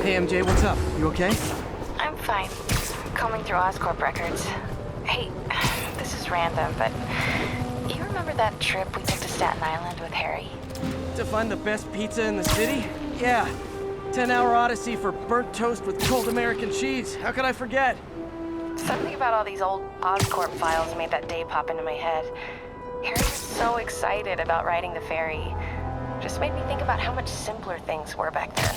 Hey MJ, what's up? You okay? I'm fine. Combing through Oscorp records. Hey, this is random, but you remember that trip we took to Staten Island with Harry? To find the best pizza in the city? Yeah. 10-hour odyssey for burnt toast with cold American cheese. How could I forget? Something about all these old Oscorp files made that day pop into my head. Harry was so excited about riding the ferry. Just made me think about how much simpler things were back then.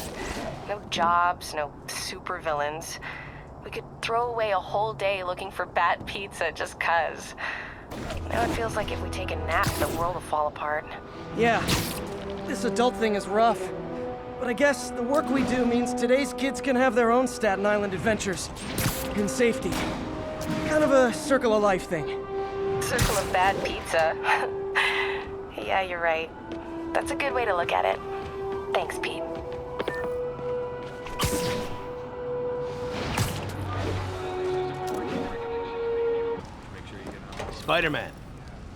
No jobs, no supervillains. We could throw away a whole day looking for bad pizza just 'cause. Now it feels like if we take a nap, the world will fall apart. Yeah. This adult thing is rough. But I guess the work we do means today's kids can have their own Staten Island adventures. In safety. Kind of a circle of life thing. Circle of bad pizza. Yeah, you're right. That's a good way to look at it. Thanks, Pete. Spiderman,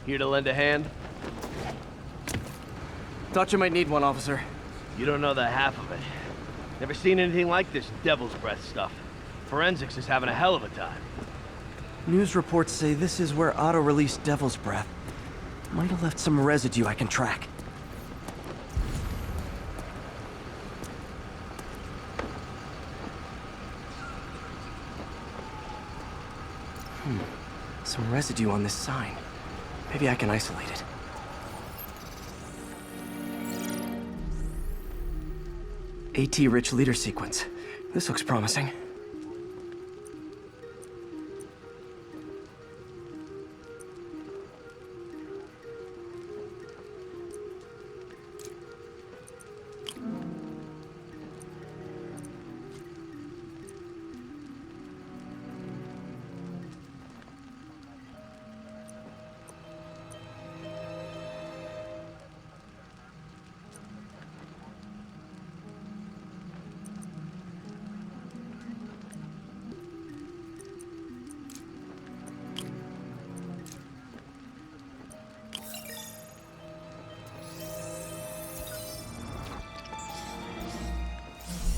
here to lend a hand? Thought you might need one, officer. You don't know the half of it. Never seen anything like this devil's breath stuff. Forensics is having a hell of a time. News reports say this is where Otto released Devil's Breath. Might have left some residue I can track. Some residue on this sign. Maybe I can isolate it. AT-rich leader sequence. This looks promising.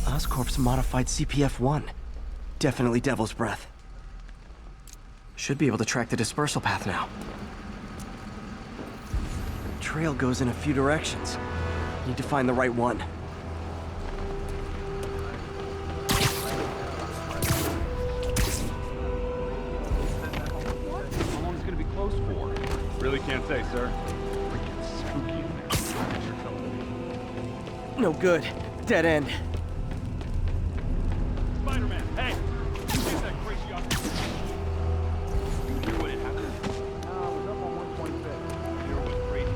Oscorp's modified CPF-1. Definitely Devil's Breath. Should be able to track the dispersal path now. Trail goes in a few directions. Need to find the right one. How long is it gonna be closed for? Really can't say, sir. Freaking spooky in there. No good. Dead end. Spider-Man, hey! Get that crazy off. You knew when it happened? I was up on 1.6. Here was crazy.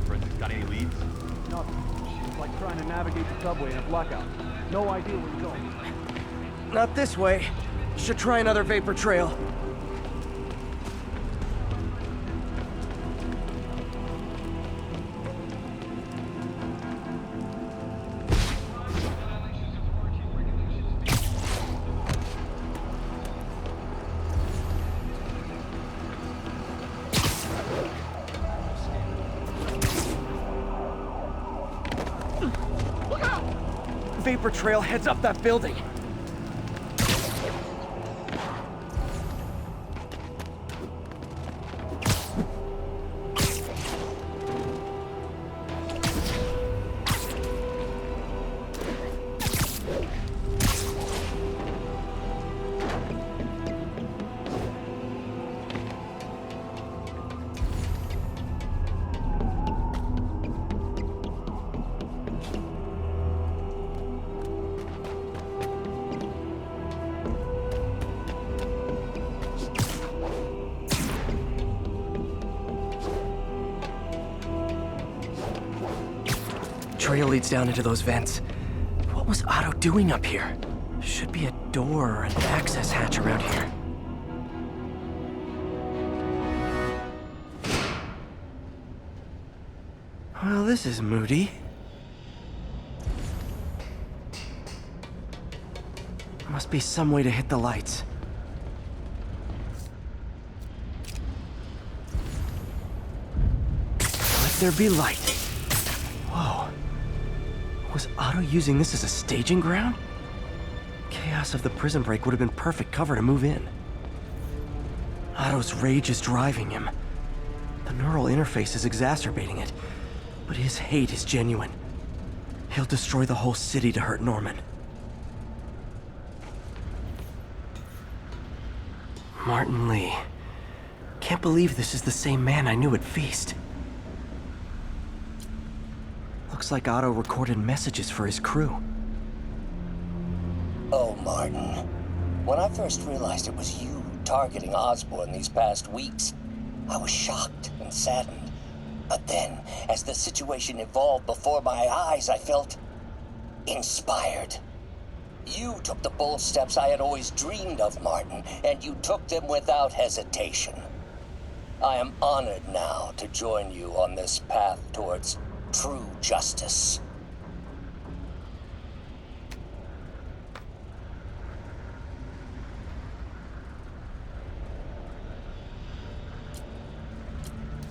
Forensics got any leads? Nothing. It's like trying to navigate the subway in a blackout. No idea where you're going. Not this way. Should try another vapor trail. Vapor trail heads up that building. Trail leads down into those vents. What was Otto doing up here? Should be a door or an access hatch around here. Well, this is moody. Must be some way to hit the lights. there be light. Whoa. Was Otto using this as a staging ground? Chaos of the prison break would have been perfect cover to move in. Otto's rage is driving him. The neural interface is exacerbating it, but his hate is genuine. He'll destroy the whole city to hurt Norman. Martin Lee. Can't believe this is the same man I knew at Feast. Looks like Otto recorded messages for his crew. Oh, Martin. When I first realized it was you targeting Osborn these past weeks, I was shocked and saddened. But then, as the situation evolved before my eyes, I felt inspired. You took the bold steps I had always dreamed of, Martin, and you took them without hesitation. I am honored now to join you on this path towards true justice.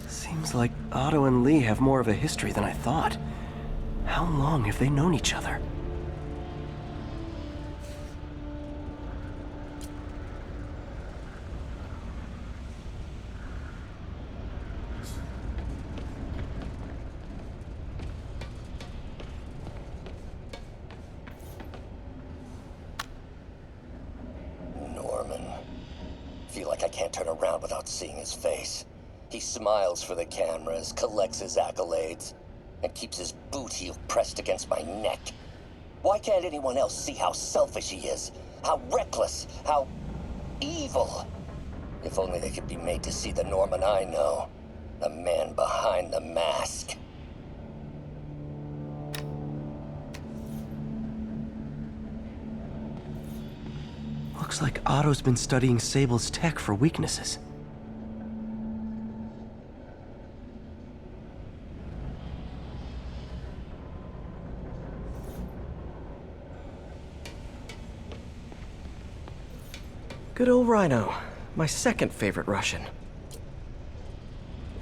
Seems like Otto and Lee have more of a history than I thought. How long have they known each other? Norman. Feel like I can't turn around without seeing his face. He smiles for the cameras, collects his accolades, and keeps his boot heel pressed against my neck. Why can't anyone else see how selfish he is? How reckless, how evil? If only they could be made to see the Norman I know. The man behind the mask. Looks like Otto's been studying Sable's tech for weaknesses. Good old Rhino, my second favorite Russian.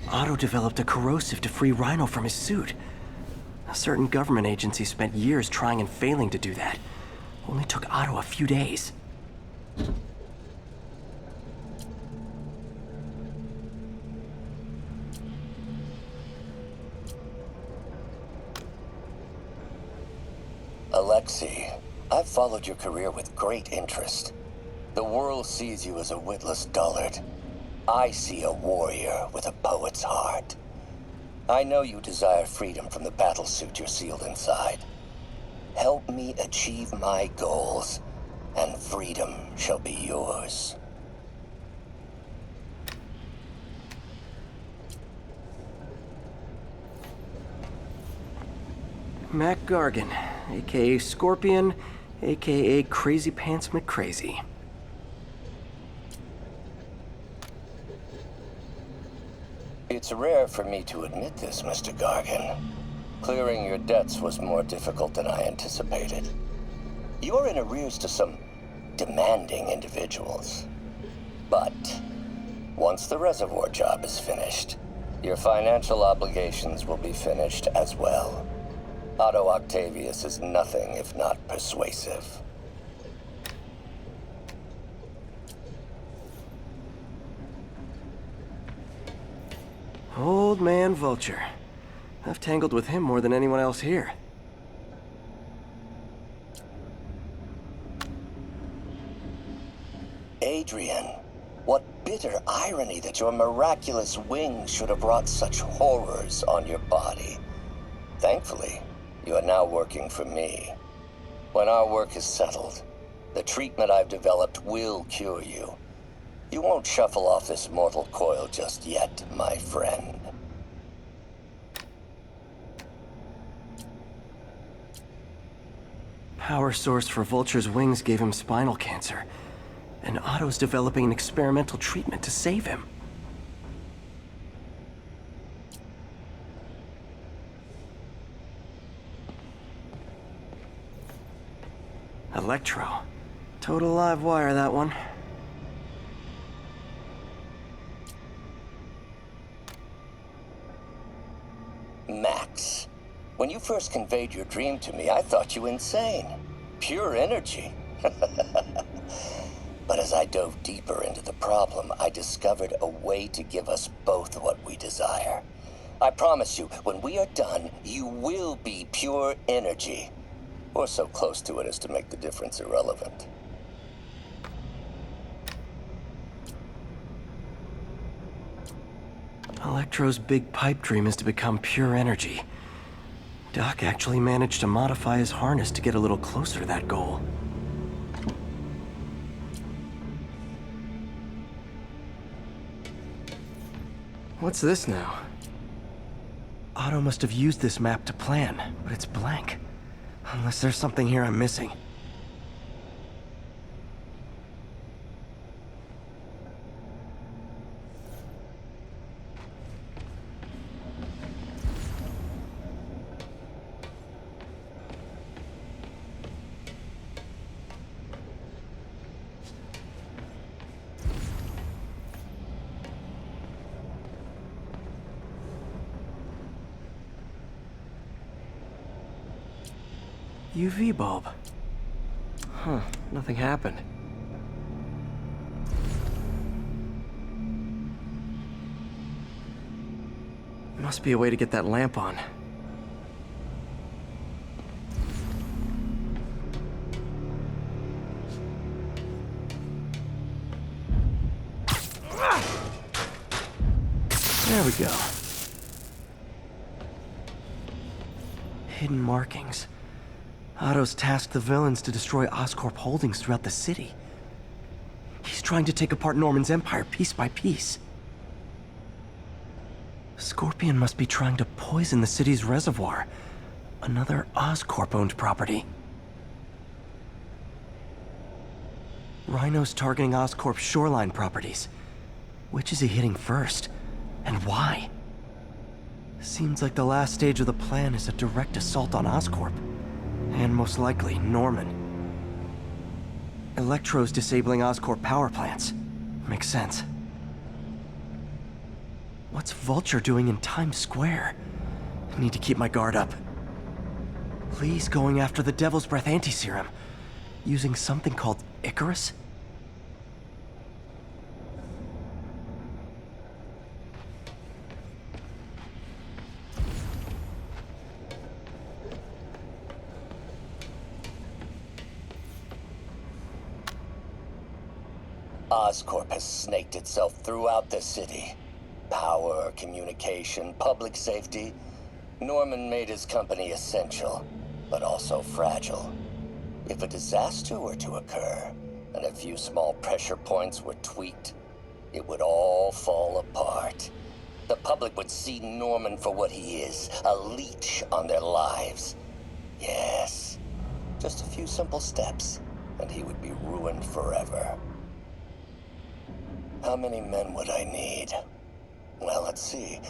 Otto developed a corrosive to free Rhino from his suit. A certain government agency spent years trying and failing to do that. Only took Otto a few days. Alexei, I've followed your career with great interest. The world sees you as a witless dullard. I see a warrior with a poet's heart. I know you desire freedom from the battlesuit you're sealed inside. Help me achieve my goals, and freedom shall be yours. Mac Gargan, aka Scorpion, aka Crazy Pants McCrazy. It's rare for me to admit this, Mr. Gargan. Clearing your debts was more difficult than I anticipated. You're in arrears to some demanding individuals. But once the reservoir job is finished, your financial obligations will be finished as well. Otto Octavius is nothing if not persuasive. Old man Vulture. I've tangled with him more than anyone else here. Adrian, what bitter irony that your miraculous wings should have wrought such horrors on your body. Thankfully, you are now working for me. When our work is settled, the treatment I've developed will cure you. You won't shuffle off this mortal coil just yet, my friend. Power source for Vulture's wings gave him spinal cancer, and Otto's developing an experimental treatment to save him. Electro. Total live wire, that one. first conveyed your dream to me, I thought you insane. Pure energy. But as I dove deeper into the problem, I discovered a way to give us both what we desire. I promise you, when we are done, you will be pure energy. Or so close to it as to make the difference irrelevant. Electro's big pipe dream is to become pure energy. Doc actually managed to modify his harness to get a little closer to that goal. What's this now? Otto must have used this map to plan, but it's blank. Unless there's something here I'm missing. UV bulb. Huh, nothing happened. Must be a way to get that lamp on. There we go. Hidden markings. Otto's tasked the villains to destroy Oscorp holdings throughout the city. He's trying to take apart Norman's empire piece by piece. Scorpion must be trying to poison the city's reservoir. Another Oscorp-owned property. Rhino's targeting Oscorp's shoreline properties. Which is he hitting first? And why? Seems like the last stage of the plan is a direct assault on Oscorp. And most likely, Norman. Electro's disabling Oscorp power plants. Makes sense. What's Vulture doing in Times Square? I need to keep my guard up. Lee's going after the Devil's Breath anti-serum. Using something called Icarus? Oscorp has snaked itself throughout the city. Power, communication, public safety. Norman made his company essential, but also fragile. If a disaster were to occur, and a few small pressure points were tweaked, it would all fall apart. The public would see Norman for what he is, a leech on their lives. Yes, just a few simple steps, and he would be ruined forever. How many men would I need? Well, let's see.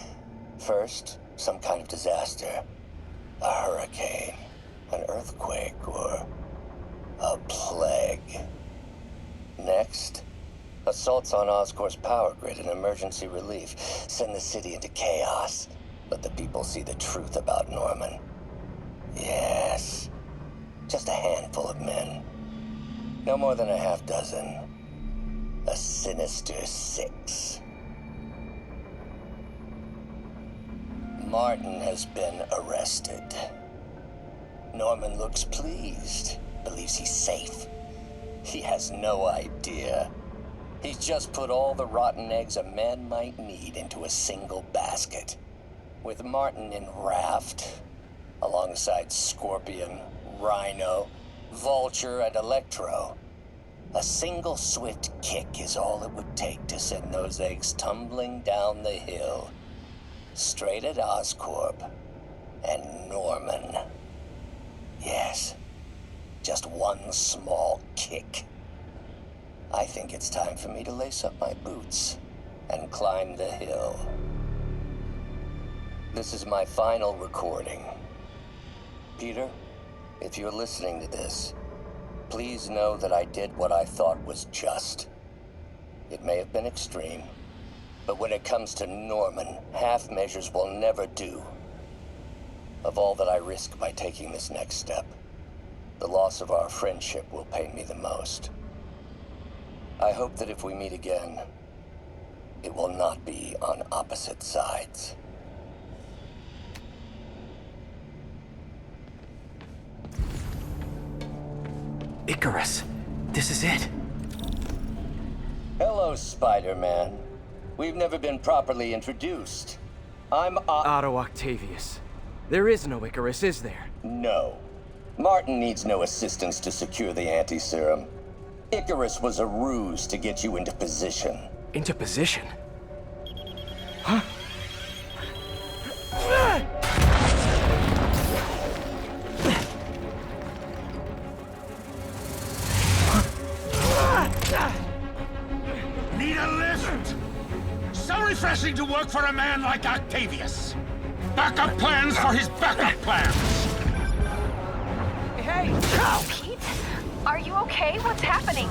First, some kind of disaster. A hurricane, an earthquake, or a plague. Next, assaults on Oscorp's power grid and emergency relief. Send the city into chaos. Let the people see the truth about Norman. Yes, just a handful of men. No more than a half dozen. A sinister 6. Martin has been arrested. Norman looks pleased, believes he's safe. He has no idea. He's just put all the rotten eggs a man might need into a single basket. With Martin in raft, alongside Scorpion, Rhino, Vulture, and Electro, a single swift kick is all it would take to send those eggs tumbling down the hill. Straight at Oscorp and Norman. Yes, just one small kick. I think it's time for me to lace up my boots and climb the hill. This is my final recording. Peter, if you're listening to this, please know that I did what I thought was just. It may have been extreme, but when it comes to Norman, half measures will never do. of all that I risk by taking this next step. The loss of our friendship will pain me the most. I hope that if we meet again, it will not be on opposite sides. Icarus, this is it. Hello, Spider-Man. We've never been properly introduced. I'm Otto Octavius. There is no Icarus, is there? No. Martin needs no assistance to secure the anti-serum. Icarus was a ruse to get you into position. Into position? Huh? Need a lift? So refreshing to work for a man like Octavius. Backup plans for his backup plans. Hey! Pete? Are you okay? What's happening?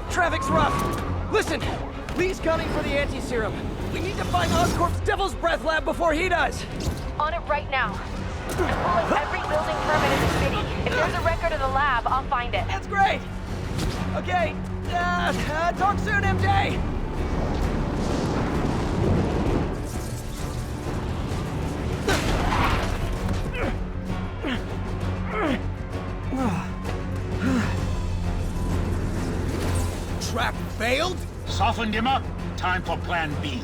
Traffic's rough. Listen, Lee's gunning for the anti-serum. We need to find Oscorp's Devil's Breath lab before he does. On it right now. I'm pulling every building permit in the city. If there's a record of the lab, I'll find it. That's great. Okay, talk soon, MJ. Trap failed? Softened him up. Time for plan B.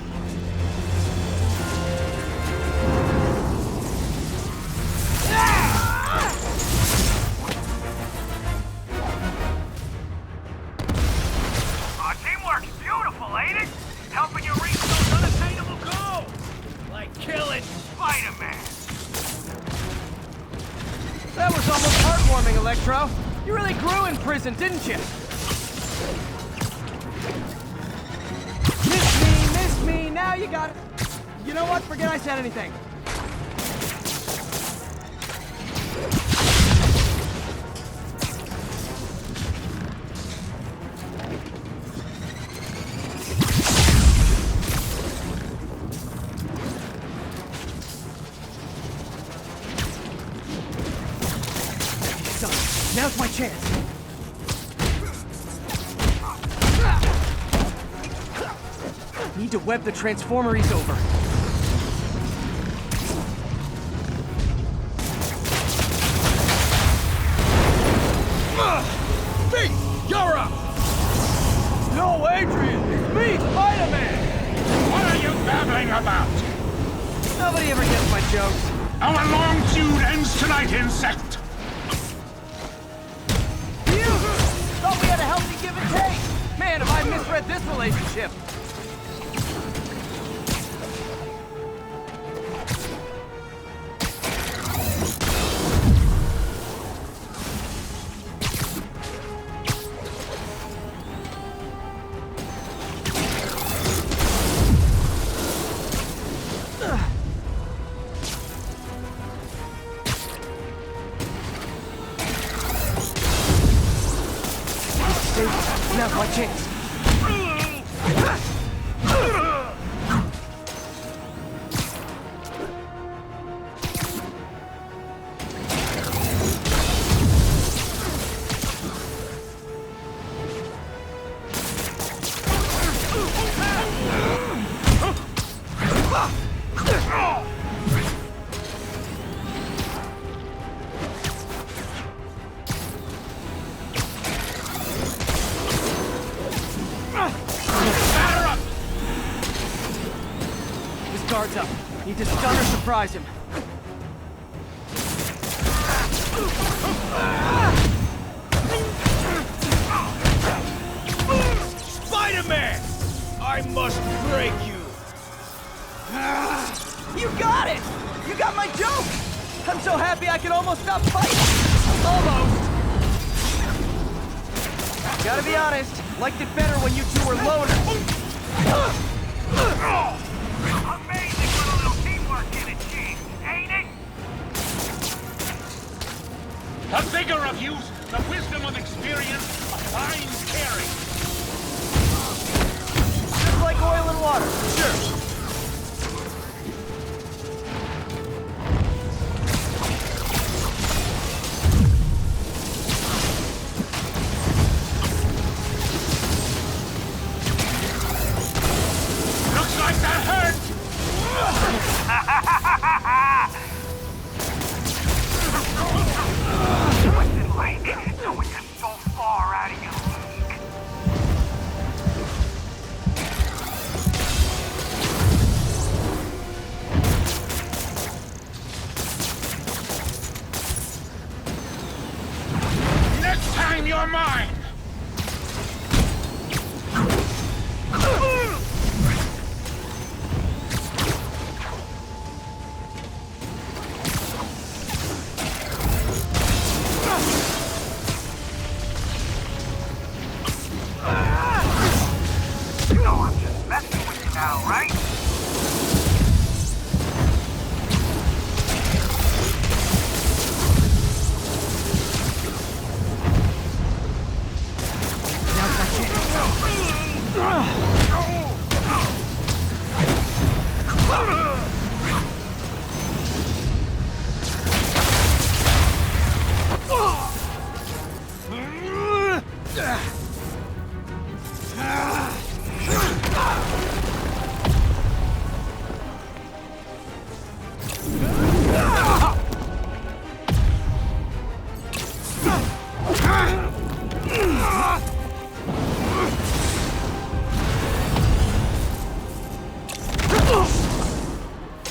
Our teamwork's beautiful, ain't it? Helping you reach those unattainable goals. Like killing Spider-Man. That was almost heartwarming, Electro. You really grew in prison, didn't you? Miss me, now you got it. You know what? Forget I said anything. Now's my chance. Need to web the transformer he's over. Pete, you're up! No, Adrian! It's me, Spider-Man! What are you babbling about? Nobody ever gets my jokes. Our long feud ends tonight, insect! You! Thought we had a healthy give and take! Man, have I misread this relationship! Now's my chance. Guards up. Need to stun or surprise him. Spider-Man! I must break you. You got it! You got my joke! I'm so happy I can almost stop fighting! Almost! Gotta be honest, liked it better when you two were loners. Amazing what a little teamwork can achieve, ain't it? The vigor of youth, the wisdom of experience, a fine caring. Just like oil and water, sure. You're mine! No, I'm just messing with you now, right?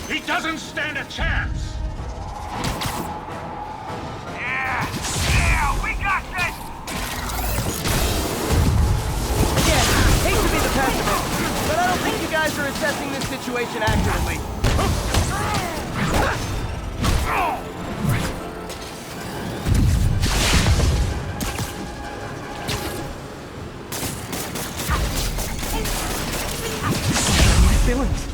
He doesn't stand a chance! Yeah, we got this! Again, hate to be the pessimist, but I don't think you guys are assessing this situation accurately. Feelings.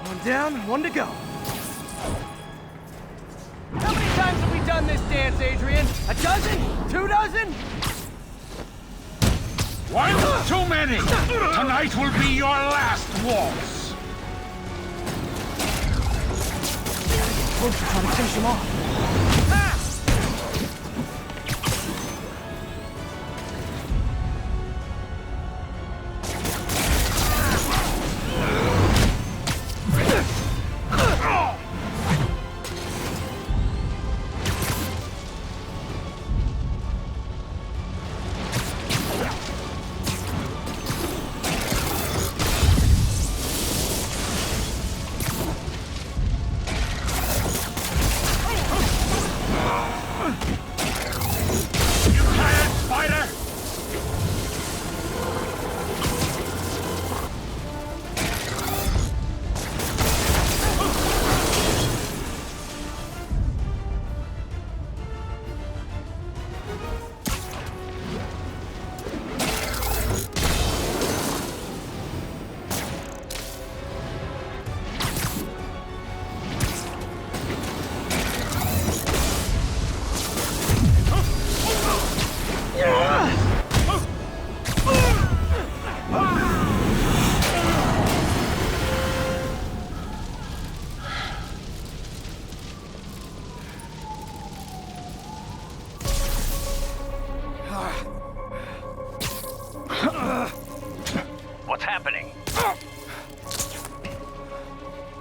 One down, one to go. How many times have we done this dance, Adrian? A dozen? 2 dozen? One too many! Tonight will be your last waltz! Close to trying to finish him off. What's happening?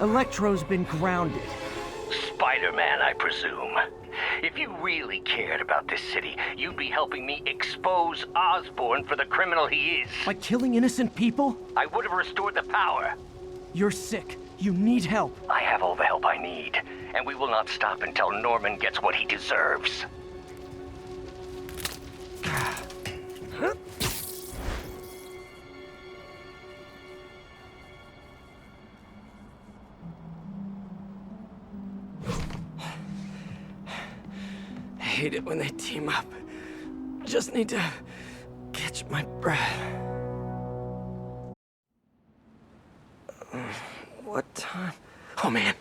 Electro's been grounded. Spider-Man, I presume. If you really cared about this city, you'd be helping me expose Osborn for the criminal he is. By killing innocent people? I would have restored the power. You're sick. You need help. I have all the help I need, and we will not stop until Norman gets what he deserves. I hate it when they team up. Just need to catch my breath. What time? Oh, man.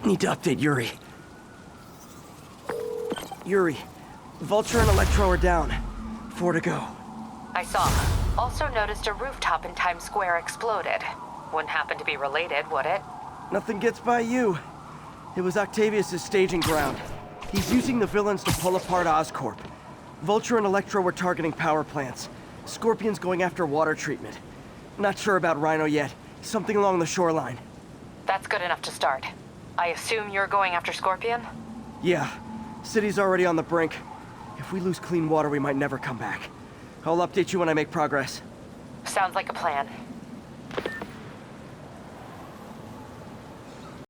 Need to update Yuri. Yuri, Vulture and Electro are down. 4 to go. I saw. Also noticed a rooftop in Times Square exploded. Wouldn't happen to be related, would it? Nothing gets by you. It was Octavius' staging ground. He's using the villains to pull apart Oscorp. Vulture and Electro were targeting power plants. Scorpion's going after water treatment. Not sure about Rhino yet. Something along the shoreline. That's good enough to start. I assume you're going after Scorpion? Yeah. City's already on the brink. If we lose clean water, we might never come back. I'll update you when I make progress. Sounds like a plan.